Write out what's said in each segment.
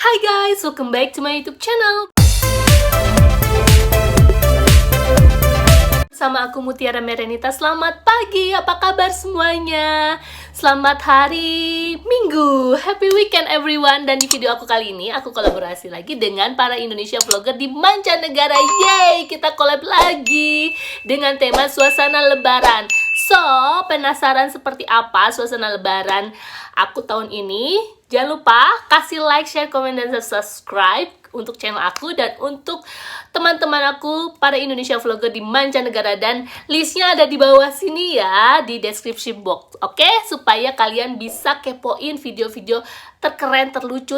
Hi guys, welcome back to my YouTube channel. Sama aku Mutiara Merenita. Selamat pagi, apa kabar semuanya? Selamat hari Minggu. Happy weekend everyone. Dan di video aku kali ini, aku kolaborasi lagi dengan para Indonesia vlogger di mancanegara. Yeay, kita collab lagi dengan tema suasana lebaran. So, penasaran seperti apa suasana lebaran aku tahun ini? Jangan lupa kasih like, share, komen, dan subscribe untuk channel aku dan untuk teman-teman aku para Indonesia vlogger di mancanegara, dan listnya ada di bawah sini ya, di description box. Oke, supaya kalian bisa kepoin video-video terkeren, terlucu,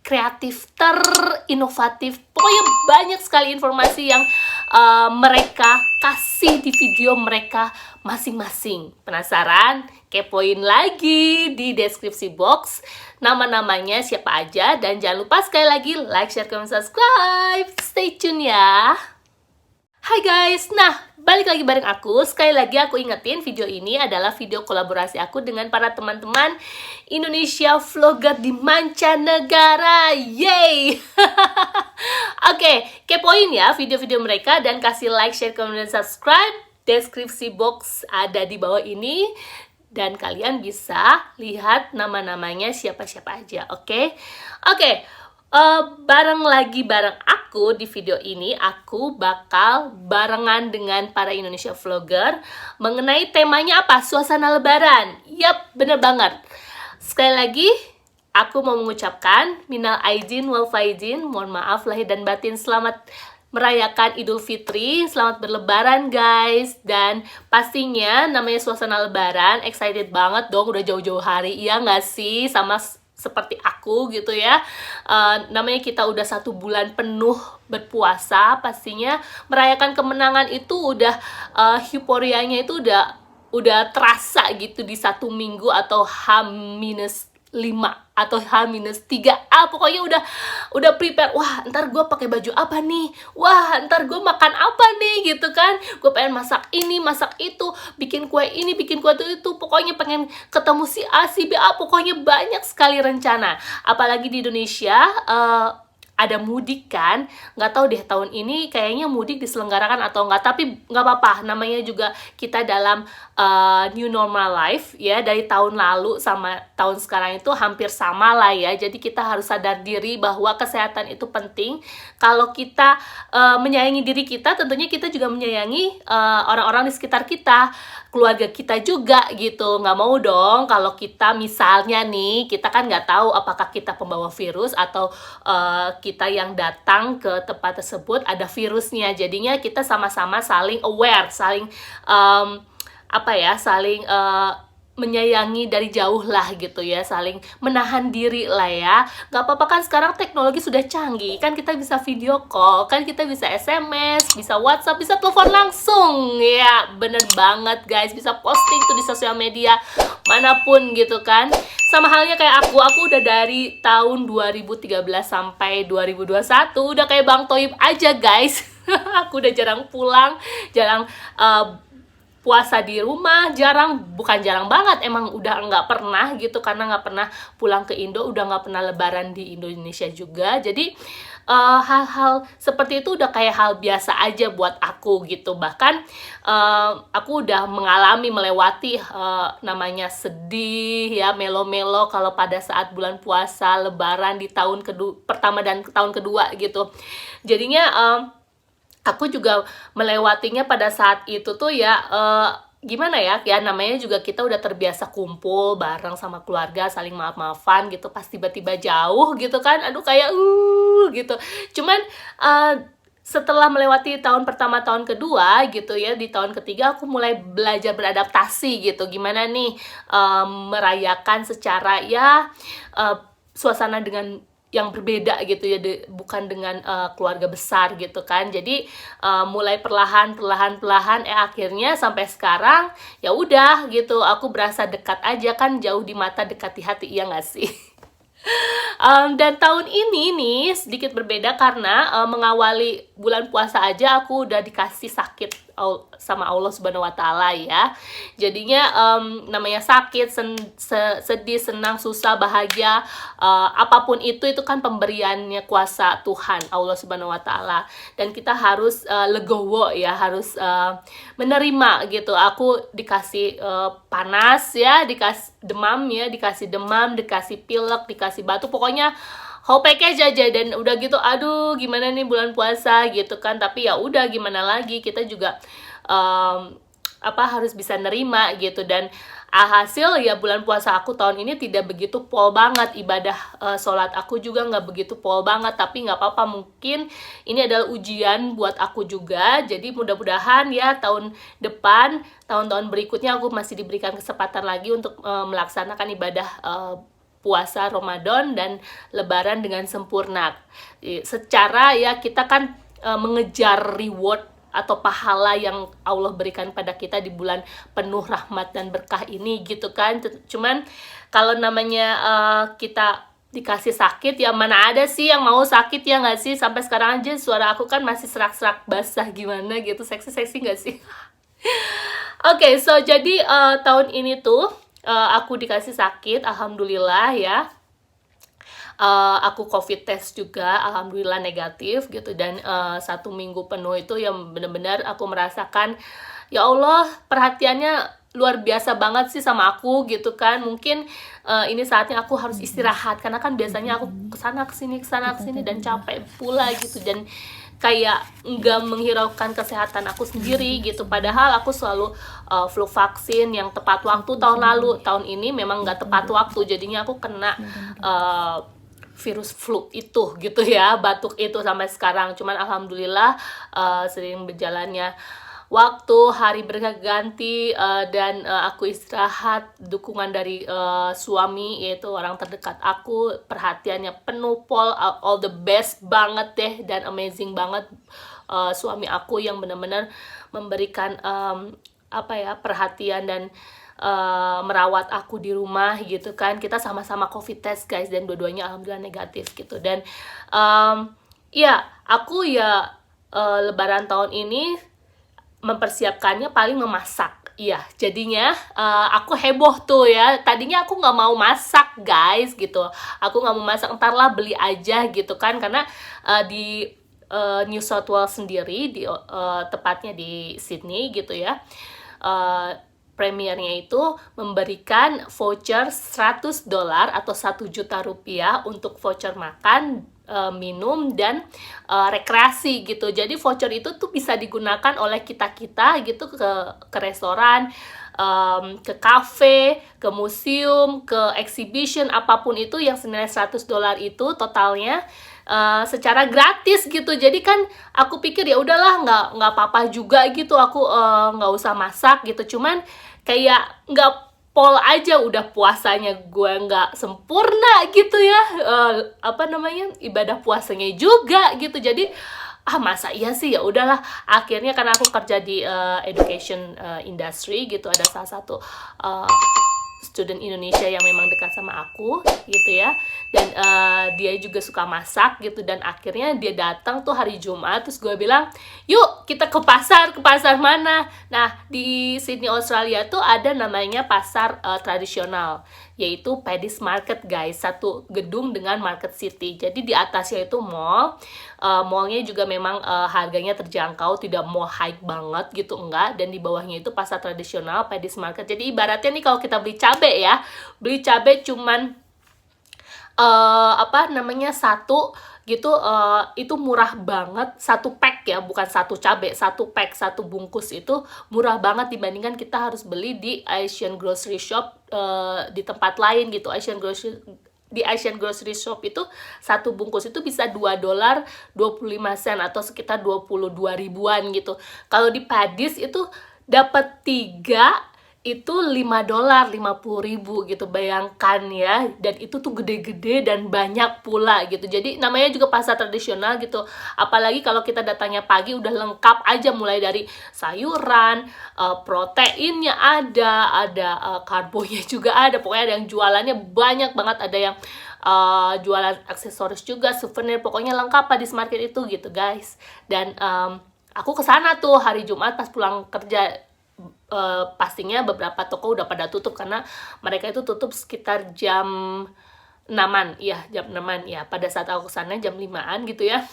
kreatif, terinovatif. Pokoknya banyak sekali informasi yang mereka kasih di video mereka masing-masing. Penasaran? Kepoin lagi di deskripsi box nama-namanya siapa aja. Dan jangan lupa sekali lagi like, share, comment, subscribe. Stay tune ya. Hai guys, nah balik lagi bareng aku. Sekali lagi aku ingetin, video ini adalah video kolaborasi aku dengan para teman-teman Indonesia vlogger di mancanegara. Yeay. Oke, kepoin ya video-video mereka dan kasih like, share, comment, dan subscribe. Deskripsi box ada di bawah ini dan kalian bisa lihat nama-namanya siapa-siapa aja. Oke. Bareng aku di video ini, aku bakal barengan dengan para Indonesia vlogger mengenai temanya apa? Suasana lebaran. Yap, bener banget. Sekali lagi, aku mau mengucapkan minal aidin wal faizin, mohon maaf lahir dan batin, selamat merayakan Idul Fitri, selamat berlebaran guys. Dan pastinya namanya suasana lebaran, excited banget dong, udah jauh-jauh hari, iya nggak sih? Sama seperti aku gitu ya, namanya kita udah 1 bulan penuh berpuasa, pastinya merayakan kemenangan itu udah euforianya itu udah terasa gitu di 1 minggu atau H-5 atau H-3. Pokoknya udah prepare. Wah, ntar gue pakai baju apa nih? Wah, ntar gue makan apa nih? Gitu kan? Gue pengen masak ini, masak itu, bikin kue ini, bikin kue itu. Pokoknya pengen ketemu si A, si B. Pokoknya banyak sekali rencana. Apalagi di Indonesia, ada mudik kan, nggak tahu deh tahun ini kayaknya mudik diselenggarakan atau nggak, tapi nggak apa-apa, namanya juga kita dalam new normal life ya, dari tahun lalu sama tahun sekarang itu hampir sama lah ya, jadi kita harus sadar diri bahwa kesehatan itu penting. Kalau kita menyayangi diri kita, tentunya kita juga menyayangi orang-orang di sekitar kita, keluarga kita juga gitu. Nggak mau dong kalau kita misalnya nih, kita kan nggak tahu apakah kita pembawa virus atau kita yang datang ke tempat tersebut ada virusnya. Jadinya kita sama-sama saling aware, saling saling menyayangi dari jauh lah gitu ya, saling menahan diri lah ya. Gak apa-apa kan, sekarang teknologi sudah canggih kan, kita bisa video call kan, kita bisa SMS, bisa WhatsApp, bisa telepon langsung ya. Bener banget guys, bisa posting tuh di sosial media manapun gitu kan. Sama halnya kayak aku udah dari tahun 2013 sampai 2021 udah kayak Bang Toib aja guys. Aku udah jarang pulang, jarang puasa di rumah, bukan jarang banget, emang udah nggak pernah gitu, karena nggak pernah pulang ke Indo, udah nggak pernah lebaran di Indonesia juga. Jadi hal-hal seperti itu udah kayak hal biasa aja buat aku gitu. Bahkan aku udah melewati namanya sedih ya, melo-melo kalau pada saat bulan puasa lebaran di tahun pertama dan tahun kedua gitu. Jadinya aku juga melewatinya pada saat itu tuh ya, gimana ya, namanya juga kita udah terbiasa kumpul bareng sama keluarga, saling maaf-maafan gitu, pas tiba-tiba jauh gitu kan, aduh kayak gitu. Cuman setelah melewati tahun pertama, tahun kedua gitu ya, di tahun ketiga aku mulai belajar beradaptasi gitu, gimana nih merayakan secara ya suasana dengan yang berbeda gitu ya, bukan dengan keluarga besar gitu kan. Jadi mulai perlahan akhirnya sampai sekarang ya udah gitu, aku berasa dekat aja kan, jauh di mata dekat di hati, iya nggak sih? Dan tahun ini nih sedikit berbeda karena mengawali bulan puasa aja aku udah dikasih sakit sama Allah Subhanahu wa taala ya. Jadinya namanya sakit, sedih, senang, susah, bahagia, apapun itu kan pemberiannya kuasa Tuhan Allah Subhanahu wa taala, dan kita harus legowo ya, harus menerima gitu. Aku dikasih panas ya, dikasih demam ya, dikasih pilek, dikasih batu, pokoknya whole package aja. Dan udah gitu, aduh gimana nih bulan puasa gitu kan. Tapi ya udah, gimana lagi, kita juga harus bisa nerima gitu. Dan hasil ya, bulan puasa aku tahun ini tidak begitu pol banget, ibadah sholat aku juga nggak begitu pol banget, tapi nggak apa-apa, mungkin ini adalah ujian buat aku juga. Jadi mudah-mudahan ya tahun depan, tahun-tahun berikutnya aku masih diberikan kesempatan lagi untuk melaksanakan ibadah puasa Ramadan dan Lebaran dengan sempurna. Secara ya, kita kan mengejar reward atau pahala yang Allah berikan pada kita di bulan penuh rahmat dan berkah ini gitu kan. Cuman kalau namanya kita dikasih sakit, ya mana ada sih yang mau sakit, ya nggak sih? Sampai sekarang aja suara aku kan masih serak-serak basah gimana gitu, seksi-seksi nggak sih? Oke, so jadi tahun ini tuh aku dikasih sakit, alhamdulillah ya. Aku COVID test juga, alhamdulillah negatif gitu. Dan 1 minggu penuh itu yang benar-benar aku merasakan, ya Allah, perhatiannya luar biasa banget sih sama aku gitu kan. Mungkin ini saatnya aku harus istirahat, karena kan biasanya aku kesana kesini dan capek pula gitu. Dan kayak nggak menghiraukan kesehatan aku sendiri gitu. Padahal aku selalu flu vaksin yang tepat waktu tahun lalu. Tahun ini memang nggak tepat waktu, jadinya aku kena virus flu itu gitu ya, batuk itu sampai sekarang. Cuman alhamdulillah sering berjalannya waktu, hari berganti, dan aku istirahat, dukungan dari suami, yaitu orang terdekat aku, perhatiannya penuh pol, all the best banget deh, dan amazing banget suami aku yang benar-benar memberikan perhatian dan merawat aku di rumah gitu kan. Kita sama-sama COVID test guys, dan dua-duanya alhamdulillah negatif gitu. Dan ya aku ya Lebaran tahun ini mempersiapkannya paling memasak. Iya, jadinya aku heboh tuh ya. Tadinya aku nggak mau masak guys gitu. Aku nggak mau masak, ntar lah beli aja gitu kan. Karena di New South Wales sendiri, tepatnya di Sydney gitu ya, premiernya itu memberikan voucher $100 atau 1 juta rupiah untuk voucher makan, minum, dan rekreasi gitu. Jadi voucher itu tuh bisa digunakan oleh kita-kita gitu, ke restoran, ke cafe, ke museum, ke exhibition, apapun itu yang senilai $100 itu totalnya secara gratis gitu. Jadi kan aku pikir ya udahlah, nggak apa-apa juga gitu, aku nggak usah masak gitu. Cuman kayak nggak pol aja, udah puasanya gue nggak sempurna gitu ya, ibadah puasanya juga gitu. Jadi masa iya sih, ya udahlah. Akhirnya karena aku kerja di education industry gitu, ada salah satu student Indonesia yang memang dekat sama aku gitu ya, dan dia juga suka masak gitu. Dan akhirnya dia datang tuh hari Jumat, terus gue bilang, yuk kita ke pasar mana. Nah, di Sydney Australia tuh ada namanya pasar tradisional, yaitu Paddy's Market guys, satu gedung dengan Market City. Jadi di atasnya itu mall, mallnya juga memang harganya terjangkau, tidak mau high banget gitu, enggak. Dan di bawahnya itu pasar tradisional, Paddy's Market. Jadi ibaratnya nih, kalau kita beli cabai ya, beli cabai cuman satu gitu, itu murah banget. Satu pack ya, bukan satu cabai, satu pack, satu bungkus itu murah banget dibandingkan kita harus beli di Asian grocery shop di tempat lain gitu. Di Asian grocery shop itu satu bungkus itu bisa $2.25 atau sekitar 22 ribuan gitu. Kalau di Paddy's itu dapat 3 itu $5.50 gitu, bayangkan ya. Dan itu tuh gede-gede dan banyak pula gitu. Jadi namanya juga pasar tradisional gitu. Apalagi kalau kita datangnya pagi, udah lengkap aja, mulai dari sayuran, proteinnya ada karbonya juga ada. Pokoknya ada yang jualannya banyak banget, ada yang jualan aksesoris juga, souvenir, pokoknya lengkap Paddy's Market itu gitu guys. Dan aku kesana tuh hari Jumat pas pulang kerja. Pastinya beberapa toko udah pada tutup karena mereka itu tutup sekitar jam 6-an, ya jam 6-an ya. Pada saat aku kesana jam 5-an gitu ya.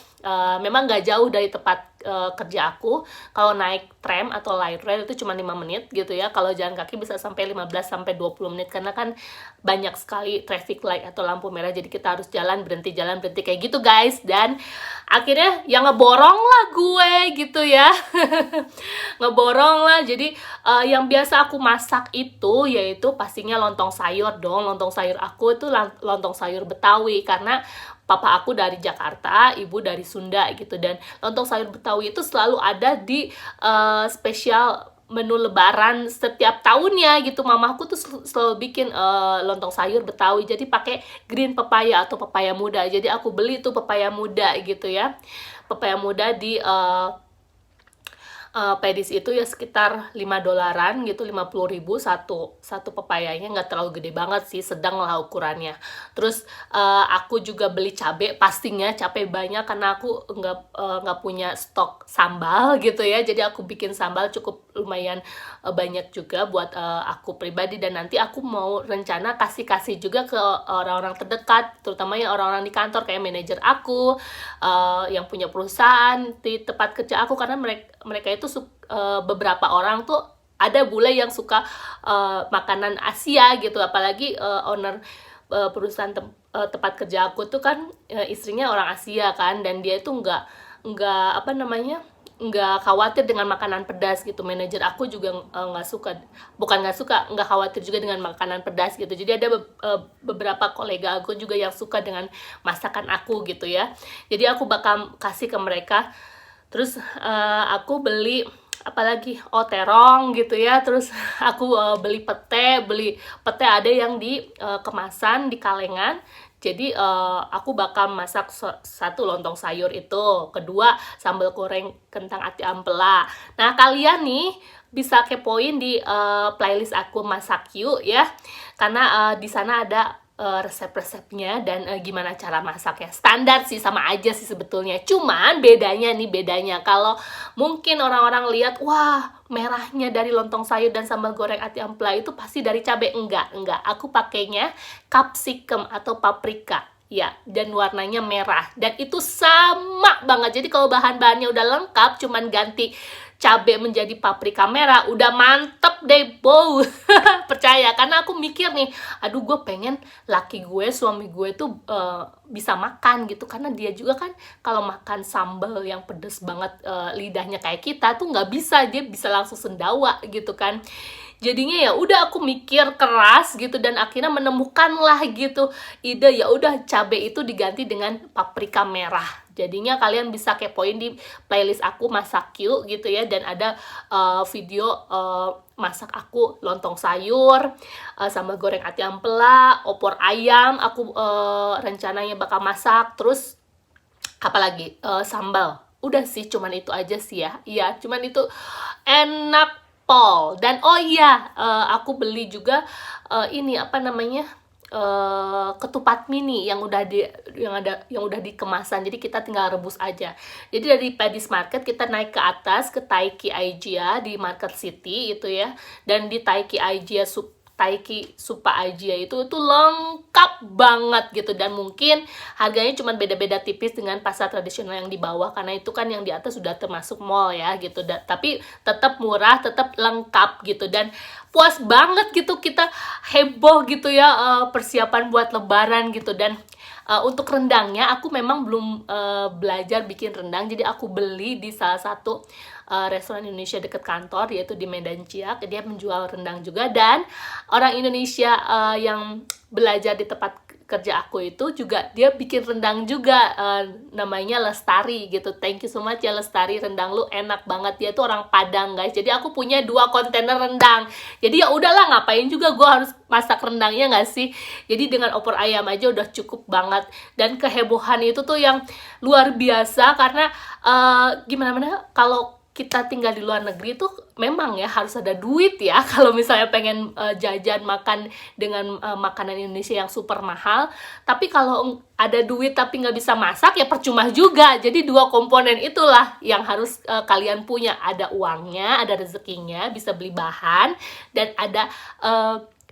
Memang nggak jauh dari tempat kerja aku. Kalau naik tram atau light rail itu cuma 5 menit gitu ya. Kalau jalan kaki bisa sampai 15-20 menit karena kan banyak sekali traffic light atau lampu merah, jadi kita harus jalan berhenti kayak gitu guys. Dan akhirnya yang ngeborong lah gue gitu ya. Ngeborong lah. Jadi yang biasa aku masak itu yaitu pastinya lontong sayur dong. Lontong sayur aku itu lontong sayur Betawi karena papa aku dari Jakarta, ibu dari Sunda gitu. Dan lontong sayur Betawi itu selalu ada di spesial menu lebaran setiap tahunnya gitu. Mamaku tuh selalu bikin lontong sayur Betawi, jadi pakai green papaya atau papaya muda. Jadi aku beli tuh papaya muda gitu ya, papaya muda di pedis itu ya sekitar $5 gitu, 50.000 satu papayanya. Nggak terlalu gede banget sih, sedang lah ukurannya. Terus aku juga beli cabai, pastinya cabai banyak karena aku nggak punya stok sambal gitu ya. Jadi aku bikin sambal cukup lumayan banyak juga buat aku pribadi, dan nanti aku mau rencana kasih juga ke orang-orang terdekat, terutama yang orang-orang di kantor kayak manajer aku, yang punya perusahaan di tempat kerja aku, karena mereka itu beberapa orang tuh ada bule yang suka makanan Asia gitu, apalagi owner perusahaan tempat kerja aku tuh kan istrinya orang Asia kan, dan dia itu nggak apa namanya, nggak khawatir dengan makanan pedas gitu. Manajer aku juga nggak khawatir juga dengan makanan pedas gitu. Jadi ada beberapa kolega aku juga yang suka dengan masakan aku gitu ya. Jadi aku bakal kasih ke mereka. Terus aku beli apalagi terong gitu ya. Terus aku beli pete ada yang di kemasan di kalengan. Jadi aku bakal masak satu lontong sayur itu, kedua sambal goreng kentang ati ampela. Nah kalian nih bisa kepoin di playlist aku Masak Yuk ya, karena di sana ada resep-resepnya dan gimana cara masaknya. Standar sih, sama aja sih sebetulnya. Cuman bedanya kalau mungkin orang-orang lihat, wah merahnya dari lontong sayur dan sambal goreng ati ampela itu pasti dari cabai. Enggak. Aku pakainya capsicum atau paprika. Ya, dan warnanya merah. Dan itu sama banget. Jadi kalau bahan-bahannya udah lengkap, cuman ganti cabai menjadi paprika merah, udah mantep deh, bow. Percaya, karena aku mikir nih, aduh gue pengen laki gue, suami gue tuh bisa makan gitu, karena dia juga kan kalau makan sambal yang pedes banget, lidahnya kayak kita tuh nggak bisa, dia bisa langsung sendawa gitu kan. Jadinya ya udah aku mikir keras gitu, dan akhirnya menemukan lah gitu ide, ya udah cabai itu diganti dengan paprika merah. Jadinya kalian bisa kepoin di playlist aku Masak Yuk gitu ya, dan ada video masak aku lontong sayur, sambal goreng ati ampela, opor ayam aku rencananya bakal masak. Terus apalagi sambal. Udah sih, cuman itu aja sih ya. Iya, cuman itu enak pol. Dan oh iya, aku beli juga ini apa namanya, ketupat mini yang udah di kemasan, jadi kita tinggal rebus aja. Jadi dari Paddy's Market kita naik ke atas ke Taiki Aijia di Market City itu ya, dan di Taiki Supa Aijia itu lengkap banget gitu, dan mungkin harganya cuma beda-beda tipis dengan pasar tradisional yang di bawah, karena itu kan yang di atas sudah termasuk mall ya gitu. Tapi tetap murah, tetap lengkap gitu, dan puas banget gitu, kita heboh gitu ya persiapan buat lebaran gitu. Dan untuk rendangnya aku memang belum belajar bikin rendang, jadi aku beli di salah satu restoran Indonesia dekat kantor, yaitu di Medan Ciak. Dia menjual rendang juga, dan orang Indonesia yang belajar di tempat kerja aku itu juga dia bikin rendang juga, namanya Lestari gitu. Thank you so much ya Lestari, rendang lu enak banget. Dia tuh orang Padang guys, jadi aku punya 2 kontainer rendang. Jadi ya udahlah, ngapain juga gue harus masak rendangnya nggak sih. Jadi dengan opor ayam aja udah cukup banget. Dan kehebohan itu tuh yang luar biasa, karena gimana kalau kita tinggal di luar negeri tuh memang ya harus ada duit ya kalau misalnya pengen jajan makan dengan makanan Indonesia yang super mahal. Tapi kalau ada duit tapi nggak bisa masak ya percuma juga. Jadi dua komponen itulah yang harus kalian punya. Ada uangnya, ada rezekinya, bisa beli bahan, dan ada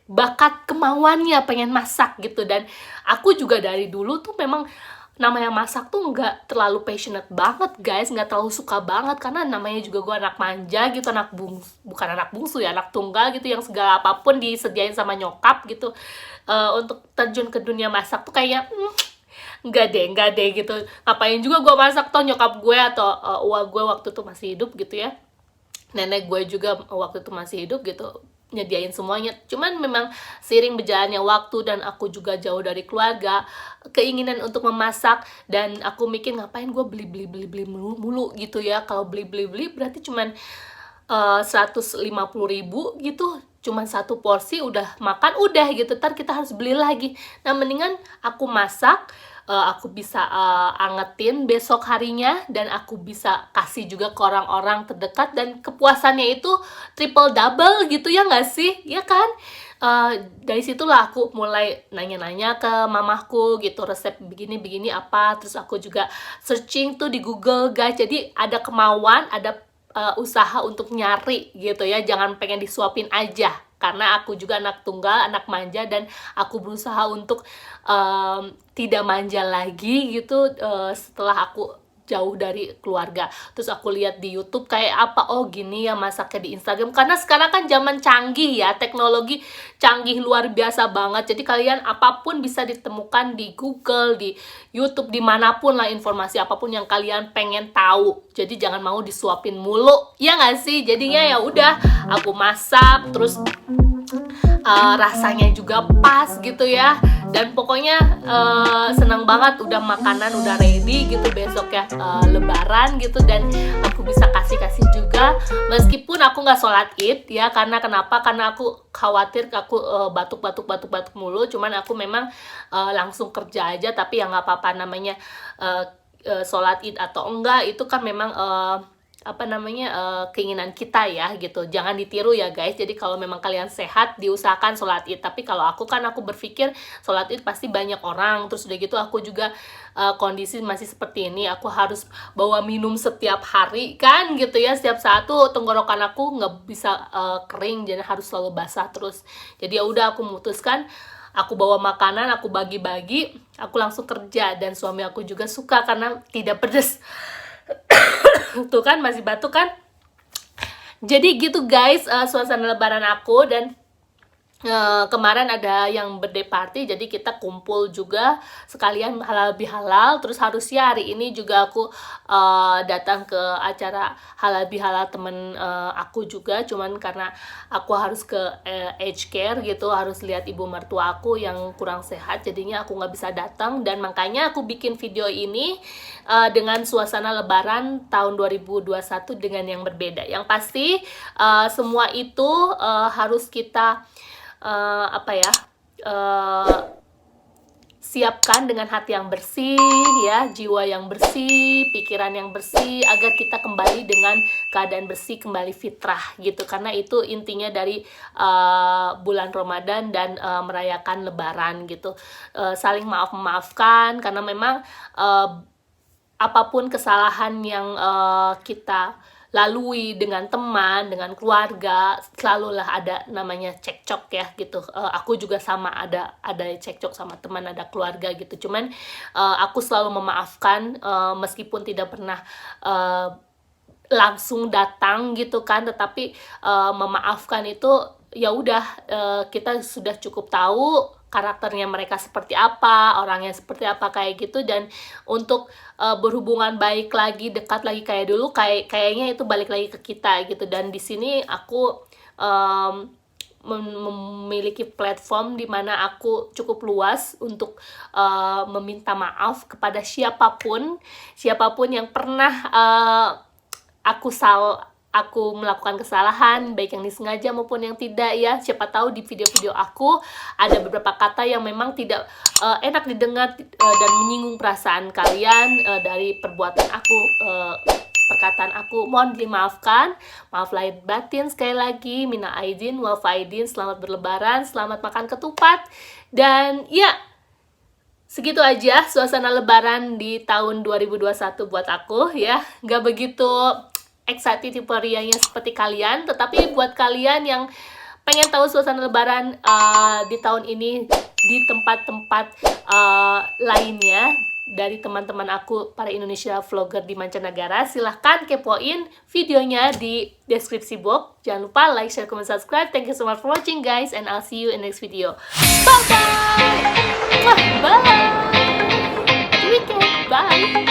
bakat kemauannya pengen masak gitu. Dan aku juga dari dulu tuh memang namanya masak tuh nggak terlalu passionate banget guys, nggak terlalu suka banget, karena namanya juga gue anak manja gitu, bukan anak bungsu ya, anak tunggal gitu, yang segala apapun disediain sama nyokap gitu. Untuk terjun ke dunia masak tuh kayak nggak deh gitu, ngapain juga gue masak, toh nyokap gue atau uang gue waktu itu masih hidup gitu ya, nenek gue juga waktu itu masih hidup gitu, nyediain semuanya. Cuman memang seiring berjalannya waktu dan aku juga jauh dari keluarga, keinginan untuk memasak, dan aku mikir ngapain gue beli mulu gitu ya. Kalau beli berarti cuman 150.000 gitu, cuman satu porsi udah makan udah gitu, ntar kita harus beli lagi. Nah mendingan aku masak, aku bisa angetin besok harinya, dan aku bisa kasih juga ke orang-orang terdekat, dan kepuasannya itu triple double gitu ya nggak sih, ya kan? Dari situlah aku mulai nanya-nanya ke mamahku gitu, resep begini apa, terus aku juga searching tuh di Google guys. Jadi ada kemauan, ada usaha untuk nyari gitu ya, jangan pengen disuapin aja. Karena aku juga anak tunggal, anak manja, dan aku berusaha untuk tidak manja lagi gitu setelah aku jauh dari keluarga. Terus aku lihat di YouTube kayak apa, oh gini ya masaknya di Instagram, karena sekarang kan zaman canggih ya, teknologi canggih luar biasa banget. Jadi kalian apapun bisa ditemukan di Google, di YouTube, dimanapun lah, informasi apapun yang kalian pengen tahu. Jadi jangan mau disuapin mulu, ya nggak sih? Jadinya ya udah aku masak, terus rasanya juga pas gitu ya, dan pokoknya senang banget udah makanan udah ready gitu, besok ya lebaran gitu, dan aku bisa kasih juga, meskipun aku nggak sholat id ya. Karena kenapa? Karena aku khawatir aku batuk mulu. Cuman aku memang langsung kerja aja, tapi ya nggak apa-apa, namanya sholat id atau enggak itu kan memang keinginan kita ya gitu, jangan ditiru ya guys. Jadi kalau memang kalian sehat, diusahakan sholat id. Tapi kalau aku berpikir sholat id pasti banyak orang, terus udah gitu aku juga kondisi masih seperti ini, aku harus bawa minum setiap hari kan gitu ya, setiap saat tuh tenggorokan aku nggak bisa kering, jadi harus selalu basah terus. Jadi ya udah aku memutuskan, aku bawa makanan, aku bagi-bagi, aku langsung kerja. Dan suami aku juga suka karena tidak pedes. Tuh kan masih batuk kan. Jadi gitu guys, suasana lebaran aku. Dan kemarin ada yang birthday party, jadi kita kumpul juga sekalian halal bihalal. Terus harusnya hari ini juga aku datang ke acara halal bihalal temen aku juga, cuman karena aku harus ke aged care gitu, harus lihat ibu mertua aku yang kurang sehat, jadinya aku nggak bisa datang. Dan makanya aku bikin video ini dengan suasana lebaran tahun 2021 dengan yang berbeda. Yang pasti semua itu harus kita siapkan dengan hati yang bersih ya, jiwa yang bersih, pikiran yang bersih, agar kita kembali dengan keadaan bersih, kembali fitrah gitu. Karena itu intinya dari bulan Ramadan dan merayakan lebaran gitu. Saling maafkan, karena memang apapun kesalahan yang kita lalui dengan teman, dengan keluarga, selalulah ada namanya cekcok ya gitu. Aku juga sama, ada cekcok sama teman, ada keluarga gitu. Cuman aku selalu memaafkan, meskipun tidak pernah langsung datang gitu kan, tetapi memaafkan itu ya udah, kita sudah cukup tahu karakternya mereka seperti apa, orangnya seperti apa kayak gitu. Dan untuk berhubungan baik lagi, dekat lagi kayak dulu, kayaknya itu balik lagi ke kita gitu. Dan di sini aku memiliki platform di mana aku cukup luas untuk meminta maaf kepada siapapun yang pernah aku melakukan kesalahan, baik yang disengaja maupun yang tidak ya. Siapa tahu di video-video aku ada beberapa kata yang memang tidak enak didengar dan menyinggung perasaan kalian dari perbuatan aku perkataan aku mohon dimaafkan. Maaf lahir batin sekali lagi. Mina aidin wal faidin. Selamat berlebaran, selamat makan ketupat. Dan ya, segitu aja suasana lebaran di tahun 2021 buat aku ya. Gak begitu excited euforianya seperti kalian, tetapi buat kalian yang pengen tahu suasana lebaran di tahun ini di tempat-tempat lainnya dari teman-teman aku para Indonesia vlogger di mancanegara, silahkan kepoin videonya di deskripsi box. Jangan lupa like, share, comment, subscribe. Thank you so much for watching guys, and I'll see you in next video. Bye bye. Bye. Happy weekend. Bye.